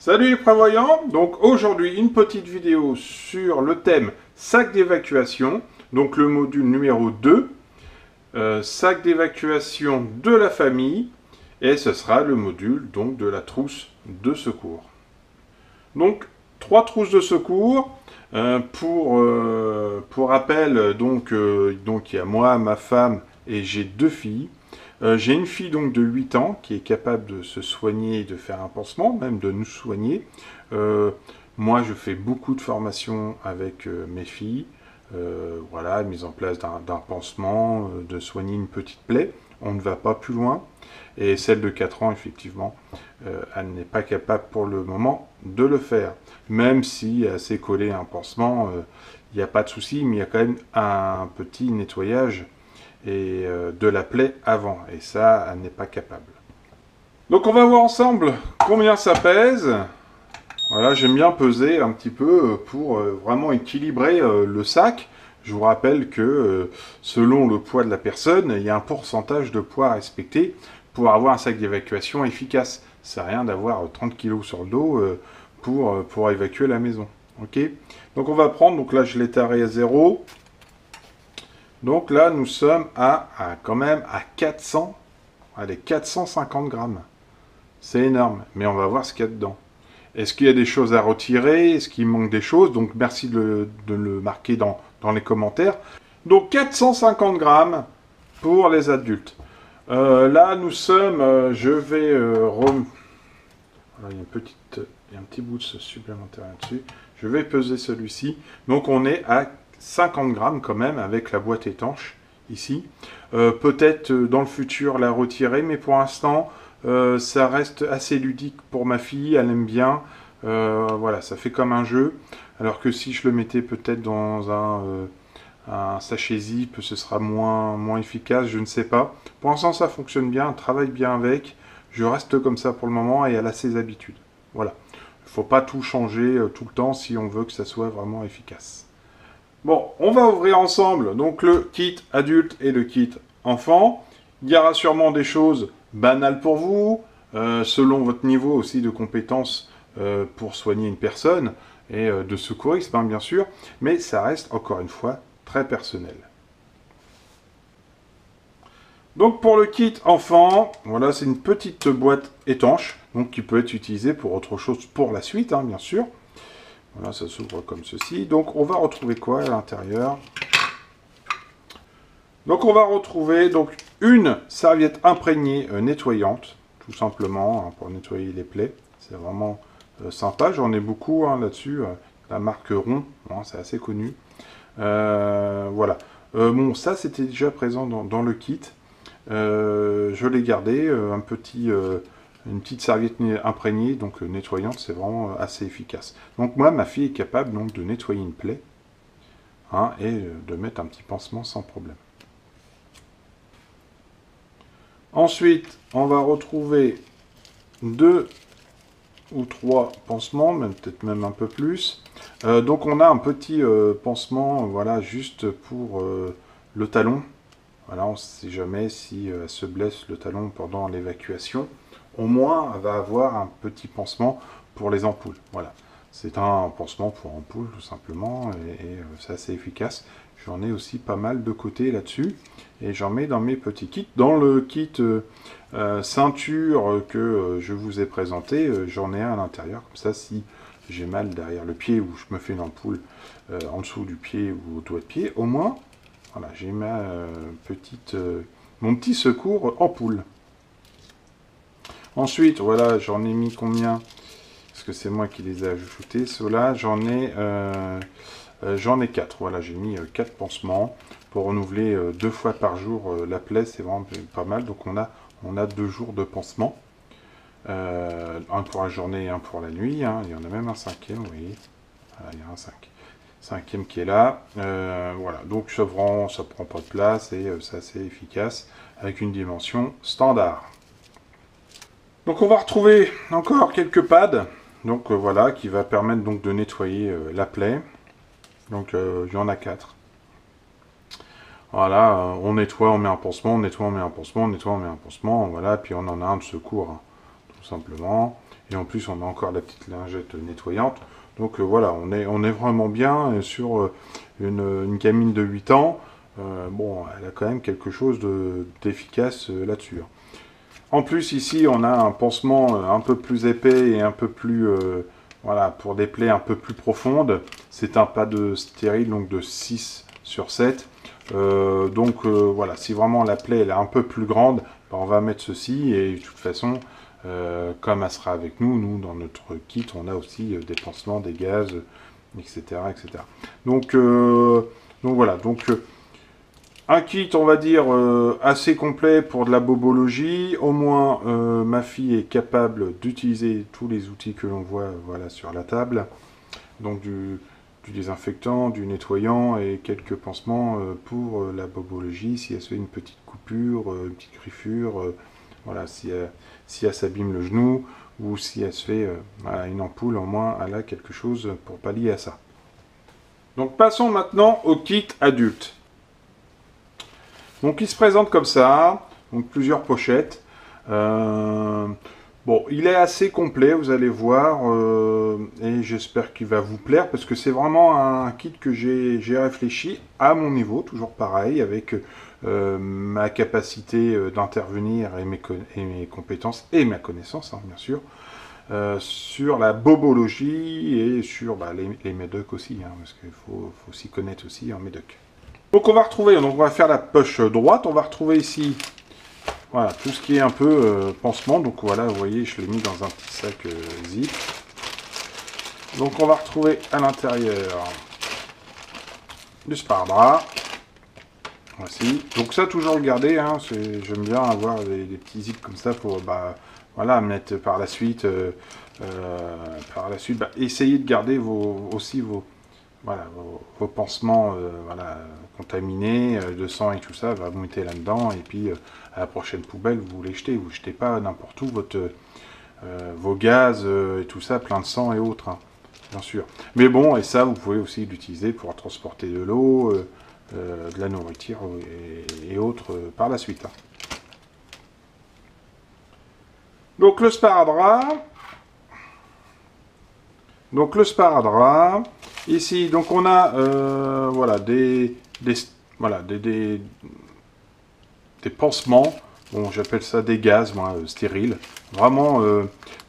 Salut les prévoyants, donc aujourd'hui une petite vidéo sur le thème sac d'évacuation, donc le module numéro 2, sac d'évacuation de la famille, et ce sera le module donc de la trousse de secours. Donc 3 trousses de secours, pour rappel, donc il y a moi, ma femme et j'ai 2 filles. J'ai une fille donc de 8 ans qui est capable de se soigner et de faire un pansement, même de nous soigner. Moi, je fais beaucoup de formations avec mes filles. Voilà, mise en place d'un pansement, de soigner une petite plaie. On ne va pas plus loin. Et celle de 4 ans, effectivement, elle n'est pas capable pour le moment de le faire. Même si elle s'est collée à un pansement, il n'y a pas de souci, mais il y a quand même un petit nettoyage et de la plaie avant. Et ça, elle n'est pas capable. Donc on va voir ensemble combien ça pèse. Voilà, j'aime bien peser un petit peu pour vraiment équilibrer le sac. Je vous rappelle que selon le poids de la personne, il y a un pourcentage de poids à respecter pour avoir un sac d'évacuation efficace. Ça sert à rien d'avoir 30 kg sur le dos pour évacuer la maison. Ok. Donc on va prendre, donc là je l'ai taré à 0. Donc là nous sommes quand même à 450 grammes. C'est énorme, mais on va voir ce qu'il y a dedans. Est-ce qu'il y a des choses à retirer? Est-ce qu'il manque des choses? Donc merci de le marquer dans les commentaires. Donc 450 grammes pour les adultes. Là nous sommes, je vais... voilà, il y a un petit bout de supplémentaire là-dessus. Je vais peser celui-ci. Donc on est à 50 grammes quand même avec la boîte étanche ici. Peut-être dans le futur la retirer, mais pour l'instant... ça reste assez ludique pour ma fille, elle aime bien. Voilà, ça fait comme un jeu. Alors que si je le mettais peut-être dans un sachet zip, ce sera moins efficace, je ne sais pas. Pour l'instant, ça fonctionne bien, elle travaille bien avec. Je reste comme ça pour le moment et elle a ses habitudes. Voilà. Il ne faut pas tout changer tout le temps si on veut que ça soit vraiment efficace. Bon, on va ouvrir ensemble donc le kit adulte et le kit enfant. Il y aura sûrement des choses banales pour vous, selon votre niveau aussi de compétence pour soigner une personne, et de secourisme, hein, bien sûr, mais ça reste, encore une fois, très personnel. Donc pour le kit enfant, voilà, c'est une petite boîte étanche, donc qui peut être utilisée pour autre chose pour la suite, hein, bien sûr. Voilà, ça s'ouvre comme ceci. Donc on va retrouver quoi à l'intérieur? Donc on va retrouver donc une serviette imprégnée nettoyante, tout simplement, hein, pour nettoyer les plaies. C'est vraiment sympa, j'en ai beaucoup hein, là-dessus. La marque Ron, hein, c'est assez connu. Voilà. Bon, ça c'était déjà présent dans le kit. Je l'ai gardé, une petite serviette imprégnée, donc nettoyante, c'est vraiment assez efficace. Donc moi, ma fille est capable donc, de nettoyer une plaie hein, et de mettre un petit pansement sans problème. Ensuite, on va retrouver 2 ou 3 pansements, peut-être même un peu plus. Donc on a un petit pansement, voilà, juste pour le talon. Voilà, on ne sait jamais si elle se blesse le talon pendant l'évacuation. Au moins, elle va avoir un petit pansement pour les ampoules. Voilà, c'est un pansement pour ampoules tout simplement, et c'est assez efficace. J'en ai aussi pas mal de côté là-dessus, et j'en mets dans mes petits kits. Dans le kit ceinture que je vous ai présenté, j'en ai un à l'intérieur, comme ça si j'ai mal derrière le pied ou je me fais une ampoule en dessous du pied ou au doigt de pied, au moins, voilà, j'ai ma mon petit secours ampoule. Ensuite, voilà, j'en ai mis combien? Parce que c'est moi qui les ai ajoutés. Ceux-là, j'en ai 4. Voilà, j'ai mis 4 pansements pour renouveler 2 fois par jour la plaie. C'est vraiment pas mal. Donc on a 2 jours de pansement. Un pour la journée et un pour la nuit. Hein. Il y en a même un 5e, vous voyez. Voilà, il y a un 5e qui est là. Voilà, donc ça prend pas de place et c'est assez efficace avec une dimension standard. Donc on va retrouver encore quelques pads, donc voilà, qui va permettre donc de nettoyer la plaie. Donc il y en a 4. Voilà, on nettoie, on met un pansement, on nettoie, on met un pansement, on nettoie, on met un pansement, voilà, puis on en a un de secours, hein, tout simplement. Et en plus, on a encore la petite lingette nettoyante. Donc voilà, on est vraiment bien sur une gamine de 8 ans. Bon, elle a quand même quelque chose d'efficace là-dessus. En plus, ici, on a un pansement un peu plus épais et un peu plus... voilà, pour des plaies un peu plus profondes. C'est un pas de stérile, donc de 6 sur 7. Voilà, si vraiment la plaie elle est un peu plus grande, ben, on va mettre ceci. Et de toute façon, comme elle sera avec nous, dans notre kit, on a aussi des pansements, des gaz, etc. etc. Donc voilà, un kit, on va dire, assez complet pour de la bobologie. Au moins, ma fille est capable d'utiliser tous les outils que l'on voit voilà, sur la table. Donc du désinfectant, du nettoyant et quelques pansements pour la bobologie. Si elle se fait une petite coupure, une petite griffure, voilà, si elle s'abîme le genou ou si elle se fait voilà, une ampoule, au moins elle a quelque chose pour pallier à ça. Donc passons maintenant au kit adulte. Donc il se présente comme ça, donc plusieurs pochettes. Bon, il est assez complet, vous allez voir, et j'espère qu'il va vous plaire, parce que c'est vraiment un kit que j'ai réfléchi à mon niveau, toujours pareil, avec ma capacité d'intervenir et mes compétences et ma connaissance, hein, bien sûr, sur la bobologie et sur les médocs aussi, hein, parce qu'il faut s'y connaître aussi en médoc. Donc on va retrouver, donc on va faire la poche droite, on va retrouver ici, voilà, tout ce qui est un peu pansement. Donc voilà, vous voyez, je l'ai mis dans un petit sac zip. Donc on va retrouver à l'intérieur du sparadrap. Voici. Donc ça, toujours le garder, hein, j'aime bien avoir des petits zips comme ça pour, voilà, mettre par la suite, essayer de garder aussi voilà, vos pansements voilà, contaminés de sang et tout ça, vous mettez là-dedans et puis à la prochaine poubelle, vous les jetez. Vous ne jetez pas n'importe où vos gaz et tout ça, plein de sang et autres, hein, bien sûr. Mais bon, et ça, vous pouvez aussi l'utiliser pour transporter de l'eau, de la nourriture et autres par la suite. Hein. Donc le sparadrap. Donc le sparadrap. Ici, donc on a voilà, des pansements. Bon, j'appelle ça des gaz, moi, stériles. Vraiment,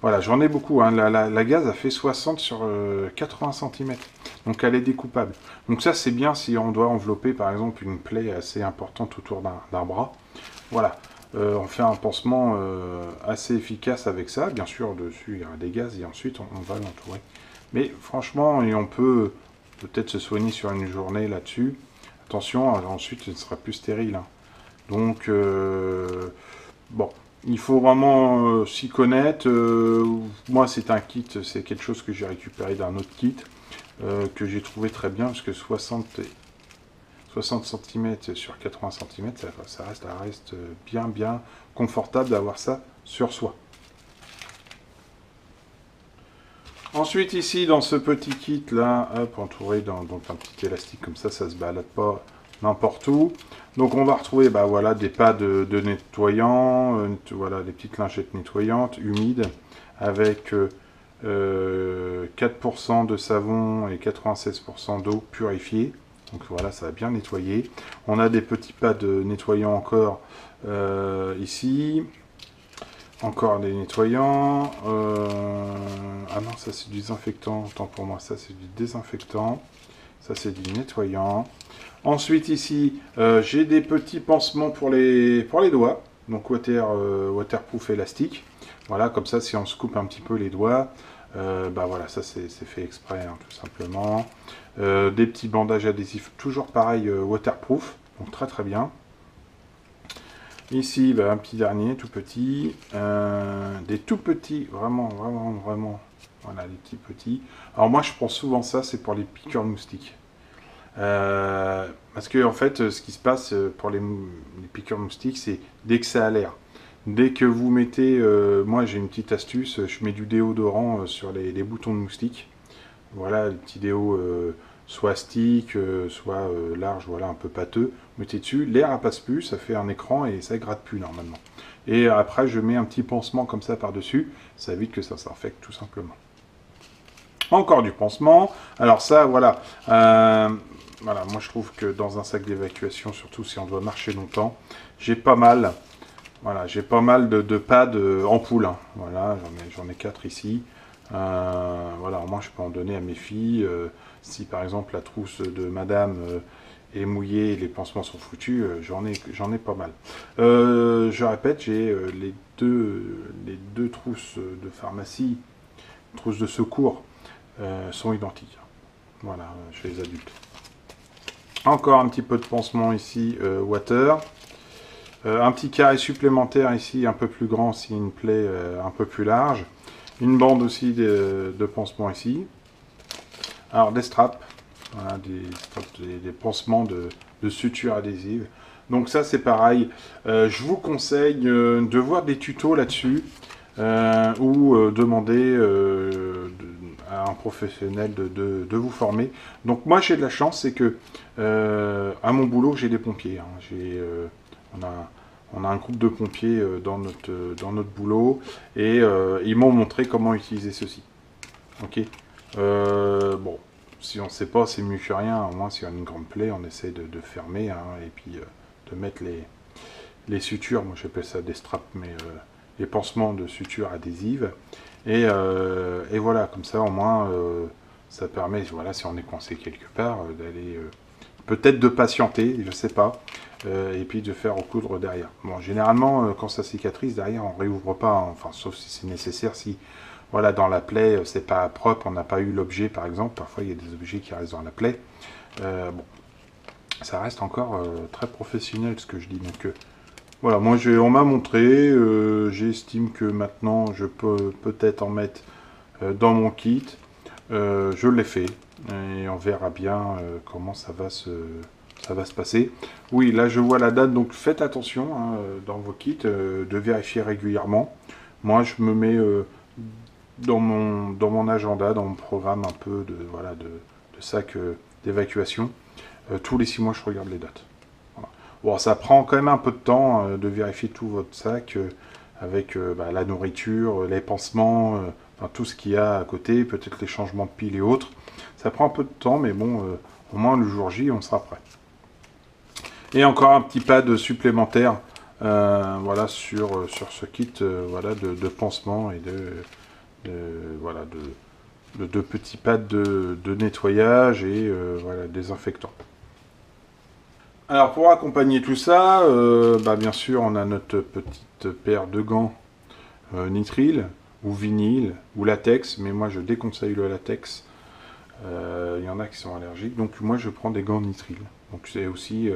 voilà, j'en ai beaucoup. Hein. La gaz a fait 60 sur 80 cm. Donc elle est découpable. Donc ça, c'est bien si on doit envelopper, par exemple, une plaie assez importante autour d'un bras. Voilà. On fait un pansement assez efficace avec ça. Bien sûr, dessus, il y aura des gaz et ensuite, on va l'entourer. Mais franchement, et on peut peut-être se soigner sur une journée là-dessus. Attention, ensuite, ce ne sera plus stérile. Hein. Donc, bon, il faut vraiment s'y connaître. Moi, c'est un kit, c'est quelque chose que j'ai récupéré d'un autre kit, que j'ai trouvé très bien, parce que 60 cm sur 80 cm, ça reste bien confortable d'avoir ça sur soi. Ensuite, ici, dans ce petit kit là, hop, entouré donc un petit élastique comme ça se balade pas n'importe où. Donc on va retrouver voilà, des pads de nettoyant, voilà, des petites lingettes nettoyantes humides avec 4% de savon et 96% d'eau purifiée. Donc voilà, ça va bien nettoyer. On a des petits pads nettoyants encore ici. Encore des nettoyants. Ah non, ça c'est du désinfectant. Autant pour moi, ça c'est du désinfectant. Ça c'est du nettoyant. Ensuite ici, j'ai des petits pansements pour les doigts. Donc waterproof élastique. Voilà, comme ça si on se coupe un petit peu les doigts, voilà, ça c'est fait exprès, hein, tout simplement. Des petits bandages adhésifs, toujours pareil, waterproof. Donc très bien. Ici, un petit dernier, tout petit. Des tout petits, vraiment, voilà, les petits petits. Alors moi, je prends souvent ça, c'est pour les piqûres de moustiques. Parce que, en fait, ce qui se passe pour les piqûres de moustiques, c'est dès que ça a l'air. Dès que vous mettez, moi j'ai une petite astuce, je mets du déodorant sur les boutons de moustiques. Voilà, le petit déo soit stick, soit large, voilà, un peu pâteux. Mettez dessus, l'air ne passe plus, ça fait un écran et ça gratte plus normalement. Et après, je mets un petit pansement comme ça par-dessus. Ça évite que ça s'infecte tout simplement. Encore du pansement. Alors ça, voilà. Voilà, moi je trouve que dans un sac d'évacuation, surtout si on doit marcher longtemps, j'ai pas mal. Voilà, j'ai pas mal de pads ampoules. Hein. Voilà, j'en ai 4 ici. Voilà, au moins je peux en donner à mes filles. Si par exemple la trousse de madame est mouillée et les pansements sont foutus, j'en ai pas mal. Je répète, j'ai les deux trousses de pharmacie, trousses de secours, sont identiques. Voilà, chez les adultes. Encore un petit peu de pansement ici, water. Un petit carré supplémentaire ici, un peu plus grand, si une plaie un peu plus large. Une bande aussi de pansement ici. Alors des straps, voilà, des pansements de suture adhésive. Donc ça c'est pareil. Je vous conseille de voir des tutos là-dessus ou demander à un professionnel de vous former. Donc moi j'ai de la chance, c'est que à mon boulot j'ai des pompiers. Hein. On a un groupe de pompiers dans notre boulot et ils m'ont montré comment utiliser ceci. Ok. Bon, si on ne sait pas, c'est mieux que rien. Au moins, si on a une grande plaie, on essaie de fermer hein, et puis de mettre les sutures. Moi, j'appelle ça des straps, mais les pansements de sutures adhésives. Et voilà, comme ça, au moins, ça permet, voilà, si on est coincé quelque part, d'aller peut-être de patienter, je sais pas, et puis de faire recoudre derrière. Bon, généralement, quand ça cicatrise, derrière, on réouvre pas, hein, enfin, sauf si c'est nécessaire, si, voilà, dans la plaie, c'est pas propre, on n'a pas eu l'objet, par exemple, parfois il y a des objets qui restent dans la plaie. Bon, ça reste encore très professionnel, ce que je dis, donc... voilà, moi on m'a montré, j'estime que maintenant je peux peut-être en mettre dans mon kit. Je l'ai fait et on verra bien comment ça va se passer. Oui, là je vois la date, donc faites attention hein, dans vos kits de vérifier régulièrement. Moi je me mets dans mon agenda, dans mon programme un peu de sac d'évacuation. Tous les 6 mois je regarde les dates. Voilà. Bon, ça prend quand même un peu de temps de vérifier tout votre sac avec la nourriture, les pansements, enfin, tout ce qu'il y a à côté, peut-être les changements de piles et autres. Ça prend un peu de temps, mais bon, au moins le jour J, on sera prêt. Et encore un petit pad supplémentaire voilà, sur ce kit voilà, de pansement et voilà, de petits pads de nettoyage et voilà, désinfectant. Alors pour accompagner tout ça, bien sûr on a notre petite paire de gants nitrile ou vinyle ou latex, mais moi je déconseille le latex. Il y en a qui sont allergiques, donc moi je prends des gants nitrile. Donc c'est aussi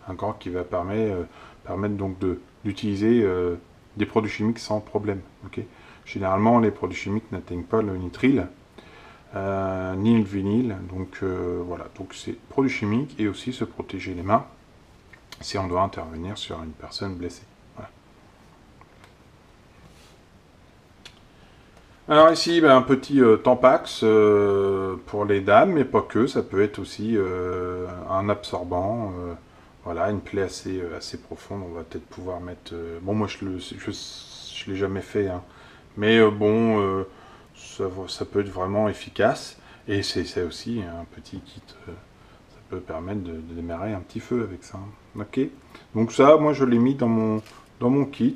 un gant qui va permettre donc d'utiliser des produits chimiques sans problème. Okay. Généralement les produits chimiques n'atteignent pas le nitrile. Ni le vinyle, donc voilà, donc c'est produits chimiques et aussi se protéger les mains si on doit intervenir sur une personne blessée. Voilà. Alors ici, un petit Tampax pour les dames, mais pas que, ça peut être aussi un absorbant, voilà, une plaie assez profonde, on va peut-être pouvoir mettre... bon, moi je l'ai jamais fait, hein, mais bon, ça peut être vraiment efficace, et c'est aussi un petit kit... ça peut permettre de démarrer un petit feu avec ça. Ok. Donc ça, moi je l'ai mis dans mon kit.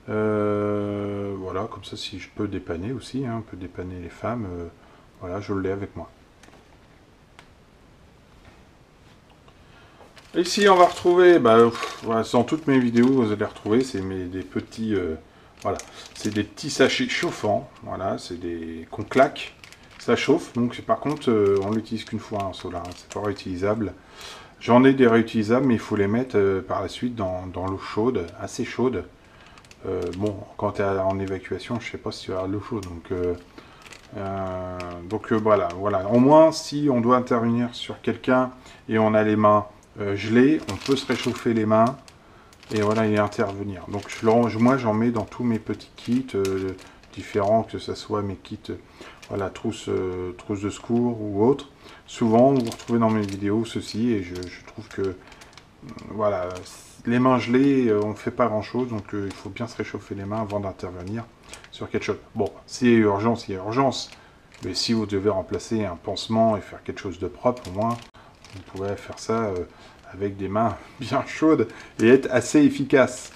Voilà, comme ça si je peux dépanner aussi, hein, on peut dépanner les femmes. Voilà, je l'ai avec moi. Ici on va retrouver, voilà, dans toutes mes vidéos vous allez retrouver, c'est des petits, voilà, c'est des petits sachets chauffants. Voilà, c'est des qu'on claque. Ça chauffe, donc par contre on l'utilise qu'une fois en solar, hein, c'est pas réutilisable. J'en ai des réutilisables, mais il faut les mettre par la suite dans l'eau chaude, assez chaude. Bon, quand tu es en évacuation, je sais pas si tu vas avoir de l'eau chaude, donc voilà. Au moins, si on doit intervenir sur quelqu'un et on a les mains gelées, on peut se réchauffer les mains et voilà, et intervenir. Donc moi, j'en mets dans tous mes petits kits différents, que ce soit mes kits, voilà, trousse de secours ou autre. Souvent, vous retrouvez dans mes vidéos ceci, et je trouve que voilà, les mains gelées, on ne fait pas grand-chose, donc il faut bien se réchauffer les mains avant d'intervenir sur quelque chose. Bon, s'il y a urgence, il y a urgence. Mais si vous devez remplacer un pansement et faire quelque chose de propre, au moins, vous pouvez faire ça avec des mains bien chaudes et être assez efficace.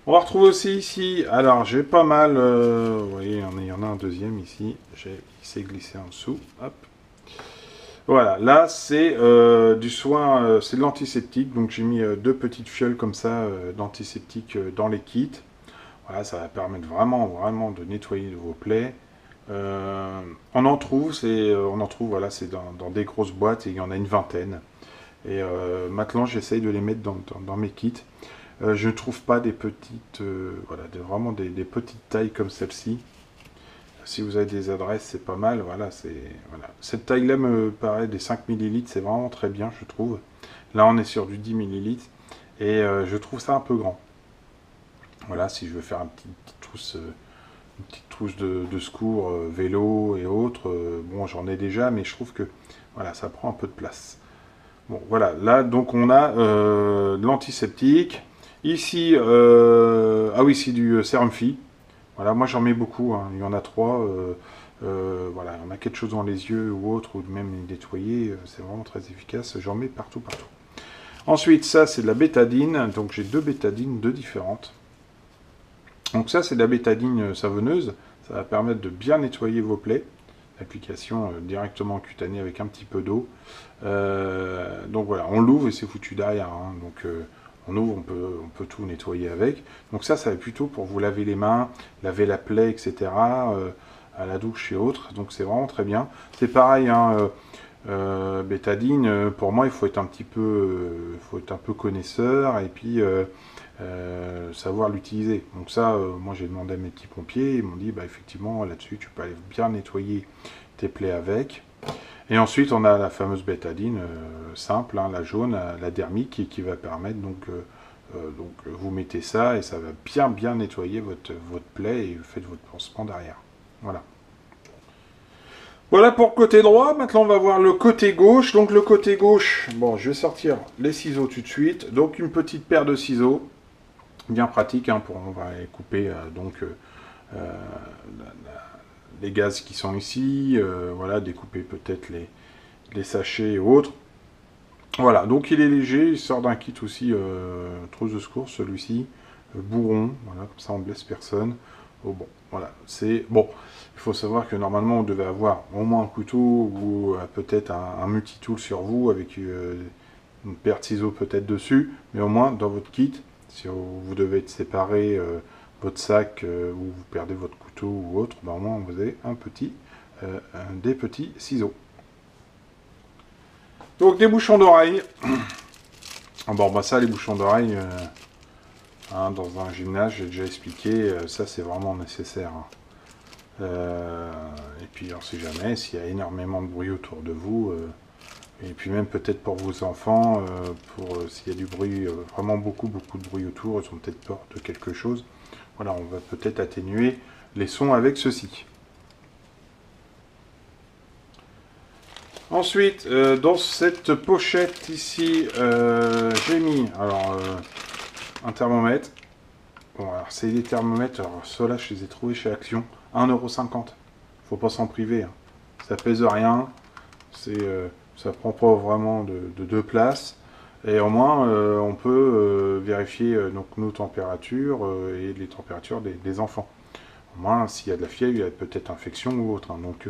On va retrouver aussi ici, alors j'ai pas mal, vous voyez, il y en a un deuxième ici, il s'est glissé en dessous, hop. Voilà, là c'est du soin, c'est de l'antiseptique, donc j'ai mis deux petites fioles comme ça d'antiseptique dans les kits. Voilà, ça va permettre vraiment de nettoyer vos plaies. On en trouve, voilà, c'est dans des grosses boîtes et il y en a une vingtaine. Et maintenant j'essaye de les mettre dans mes kits. Je ne trouve pas des petites, voilà, vraiment des petites tailles comme celle-ci. Si vous avez des adresses, c'est pas mal. Voilà, voilà. Cette taille-là me paraît des 5 ml, c'est vraiment très bien, je trouve. Là, on est sur du 10 ml et je trouve ça un peu grand. Voilà, si je veux faire une petite trousse de secours, vélo et autres, bon, j'en ai déjà, mais je trouve que voilà, ça prend un peu de place. Bon, voilà, là, donc on a de l'antiseptique. Ici, ah oui, c'est du sérum phi. Voilà, moi j'en mets beaucoup, hein. Il y en a 3. Voilà, on a quelque chose dans les yeux ou autre, ou même les nettoyer, c'est vraiment très efficace. J'en mets partout. Ensuite, ça c'est de la bétadine. Donc j'ai 2 bétadines, 2 différentes. Donc ça c'est de la bétadine savonneuse. Ça va permettre de bien nettoyer vos plaies. L'application directement cutanée avec un petit peu d'eau. Donc voilà, on l'ouvre et c'est foutu derrière. Hein. Donc on ouvre, on peut tout nettoyer avec. Donc ça va plutôt pour vous laver les mains, laver la plaie, etc. À la douche et autres. Donc c'est vraiment très bien. C'est pareil, hein, bétadine, pour moi il faut être un peu connaisseur et puis savoir l'utiliser. Donc ça, moi j'ai demandé à mes petits pompiers, ils m'ont dit bah effectivement là-dessus tu peux aller bien nettoyer tes plaies avec. Et ensuite on a la fameuse bétadine simple, hein, la jaune, la dermique, qui va permettre donc vous mettez ça et ça va bien nettoyer votre plaie et vous faites votre pansement derrière. Voilà. Voilà pour le côté droit. Maintenant, on va voir le côté gauche. Donc, le côté gauche, bon, je vais sortir les ciseaux tout de suite. Donc, une petite paire de ciseaux, bien pratique, hein, on va couper les gaz qui sont ici. Voilà, découper peut-être les sachets et autres. Voilà, donc il est léger, il sort d'un kit aussi, trousse de secours, celui-ci, bourron, voilà, comme ça on ne blesse personne. Oh, bon, voilà, c'est bon. Il faut savoir que normalement on devait avoir au moins un couteau ou peut-être un multitool sur vous avec une paire de ciseaux peut-être dessus, mais au moins dans votre kit, si vous devez être séparé votre sac ou vous perdez votre couteau ou autre, ben, au moins vous avez des petits ciseaux. Donc des bouchons d'oreille. Bon, bah ça, les bouchons d'oreille, hein, dans un gymnase, j'ai déjà expliqué, ça c'est vraiment nécessaire. Hein. Et puis on ne sait jamais s'il y a énormément de bruit autour de vous, et puis même peut-être pour vos enfants, s'il y a du bruit, vraiment beaucoup de bruit autour, ils ont peut-être peur de quelque chose. Voilà, on va peut-être atténuer les sons avec ceci. Ensuite, dans cette pochette ici, j'ai mis un thermomètre. Bon, alors c'est des thermomètres, alors ceux-là je les ai trouvés chez Action, 1,50 €. Faut pas s'en priver, hein. Ça pèse rien, ça prend pas vraiment de place. Et au moins, on peut vérifier donc, nos températures et les températures des enfants. Au moins, s'il y a de la fièvre, il y a peut-être infection ou autre. Hein, donc,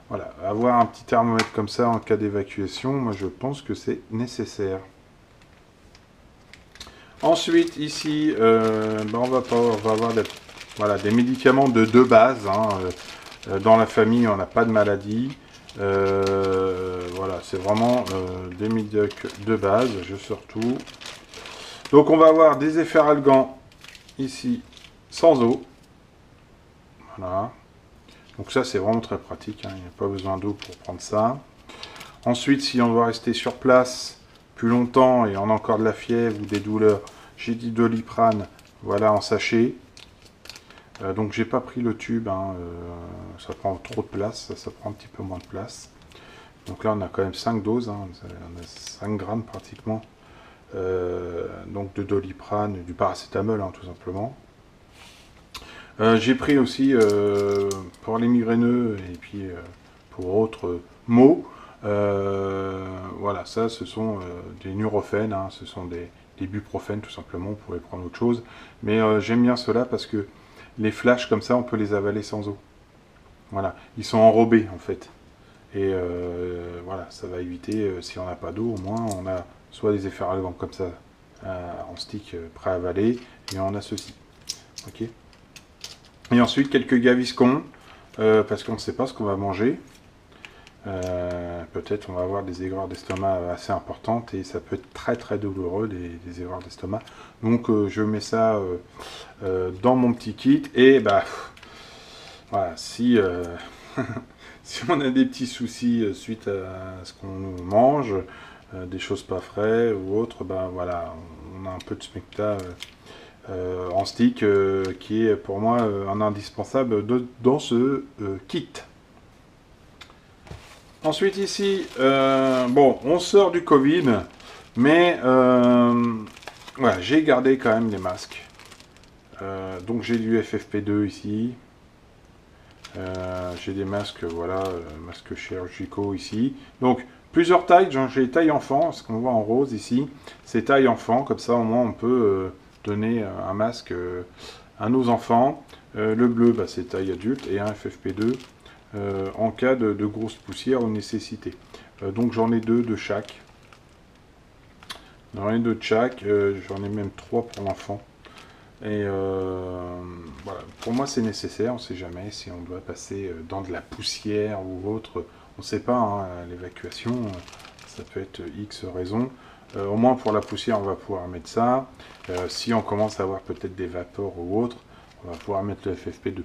voilà, avoir un petit thermomètre comme ça en cas d'évacuation, moi je pense que c'est nécessaire. Ensuite, ici, on va avoir des médicaments de base. Hein, dans la famille, on n'a pas de maladie. Voilà, c'est vraiment des médicaments de base. Je sors tout. Donc, on va avoir des efferalgans ici, sans eau. Voilà. Donc ça, c'est vraiment très pratique, hein. Il n'y a pas besoin d'eau pour prendre ça. Ensuite, si on doit rester sur place plus longtemps et on a encore de la fièvre ou des douleurs, j'ai dit Doliprane, voilà, en sachet. Donc j'ai pas pris le tube, hein, ça prend trop de place, ça prend un petit peu moins de place. Donc là, on a quand même 5 doses, hein, on a 5 grammes pratiquement. Donc de Doliprane, du paracétamol, hein, tout simplement. J'ai pris aussi pour les migraineux et puis pour autres maux. Voilà, ça, ce sont des Nurofen, hein, ce sont des buprofènes tout simplement. On pourrait prendre autre chose, mais j'aime bien cela parce que les flashs comme ça, on peut les avaler sans eau. Voilà, ils sont enrobés en fait. Et voilà, ça va éviter, si on n'a pas d'eau, au moins on a soit des effervescents comme ça en stick prêt à avaler, et on a ceci. Ok. Et ensuite quelques Gaviscon, parce qu'on ne sait pas ce qu'on va manger. Peut-être on va avoir des aigreurs d'estomac assez importantes et ça peut être très très douloureux, des aigreurs d'estomac. Donc je mets ça dans mon petit kit et bah voilà, si si on a des petits soucis suite à ce qu'on mange, des choses pas frais ou autre, ben voilà, on a un peu de smecta en stick qui est pour moi un indispensable dans ce kit. Ensuite ici, bon, on sort du Covid, mais voilà, j'ai gardé quand même les masques. Donc j'ai du FFP2 ici. J'ai des masques, voilà, masques chirurgicaux ici. Donc plusieurs tailles, j'ai taille enfant, ce qu'on voit en rose ici, c'est taille enfant, comme ça au moins on peut donner un masque à nos enfants. Le bleu, bah, c'est taille adulte et un FFP2 en cas de grosse poussière ou nécessité. Donc j'en ai deux de chaque. J'en ai deux de chaque, j'en ai même trois pour l'enfant. Et voilà, pour moi c'est nécessaire, on ne sait jamais si on doit passer dans de la poussière ou autre, on ne sait pas, hein, l'évacuation, ça peut être X raisons. Au moins pour la poussière on va pouvoir mettre ça. Si on commence à avoir peut-être des vapeurs ou autre, on va pouvoir mettre le FFP2.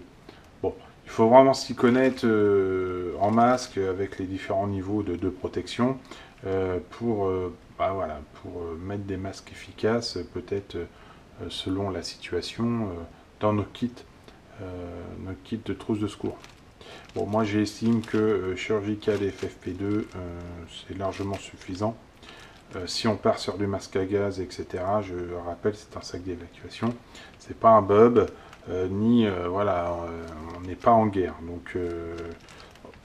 Bon, il faut vraiment s'y connaître en masque avec les différents niveaux de protection pour, bah, voilà, pour mettre des masques efficaces, peut-être selon la situation dans nos kits de trousse de secours. Bon, moi j'estime que chirurgical et FFP2 c'est largement suffisant. Si on part sur du masque à gaz, etc., je rappelle, c'est un sac d'évacuation, c'est pas un bub, ni voilà, on n'est pas en guerre. Donc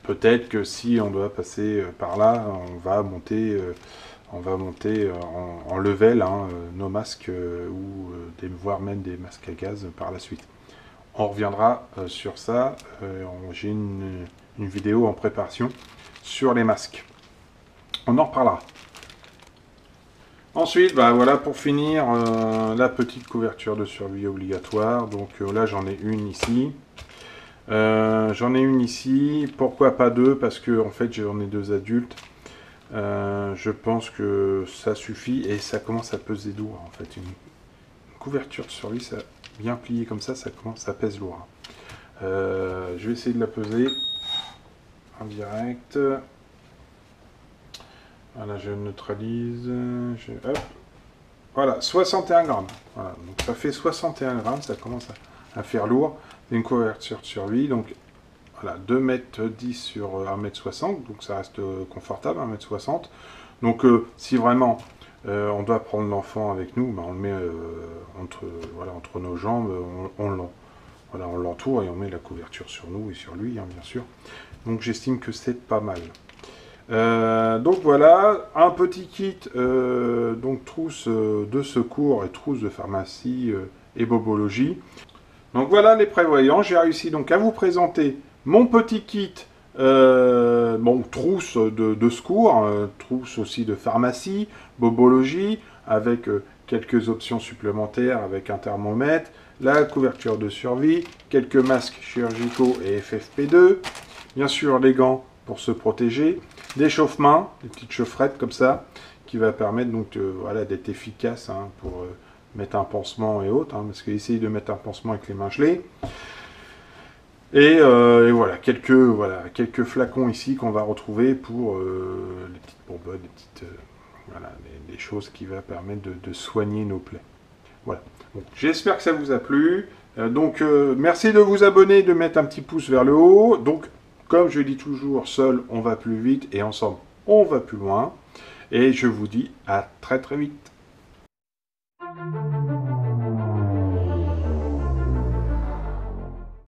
peut-être que si on doit passer par là, on va monter en level hein, nos masques ou voire même des masques à gaz par la suite. On reviendra sur ça. J'ai une vidéo en préparation sur les masques. On en reparlera. Ensuite, bah, voilà pour finir la petite couverture de survie obligatoire. Donc là j'en ai une ici. Pourquoi pas deux? Parce que en fait j'en ai deux adultes. Je pense que ça suffit et ça commence à peser lourd en fait. Une couverture de survie, ça bien plié comme ça pèse lourd. Je vais essayer de la peser en direct. Voilà, je neutralise. Hop. Voilà, 61 grammes. Voilà, donc ça fait 61 grammes, ça commence à faire lourd. C'est une couverture de survie, donc voilà, 2,10 m sur 1,60 m, donc ça reste confortable, 1,60 m. Donc si vraiment on doit prendre l'enfant avec nous, ben, on le met entre nos jambes, on l'entoure et on met la couverture sur nous et sur lui, hein, bien sûr. Donc j'estime que c'est pas mal. Donc voilà, un petit kit, donc trousse de secours et trousse de pharmacie et bobologie. Donc voilà les prévoyants, j'ai réussi donc à vous présenter mon petit kit, bon, trousse de secours, trousse aussi de pharmacie, bobologie, avec quelques options supplémentaires avec un thermomètre, la couverture de survie, quelques masques chirurgicaux et FFP2, bien sûr les gants pour se protéger, des chauffe-mains, des petites chaufferettes comme ça, qui va permettre donc voilà, d'être efficace hein, pour mettre un pansement et autres, hein, parce qu'essayer de mettre un pansement avec les mains gelées. Et voilà, quelques flacons ici qu'on va retrouver pour les petites bonbonnes, voilà, des choses qui vont permettre de soigner nos plaies. Voilà. Bon, j'espère que ça vous a plu. Donc merci de vous abonner, de mettre un petit pouce vers le haut. Donc comme je dis toujours, seul on va plus vite et ensemble on va plus loin. Et je vous dis à très très vite.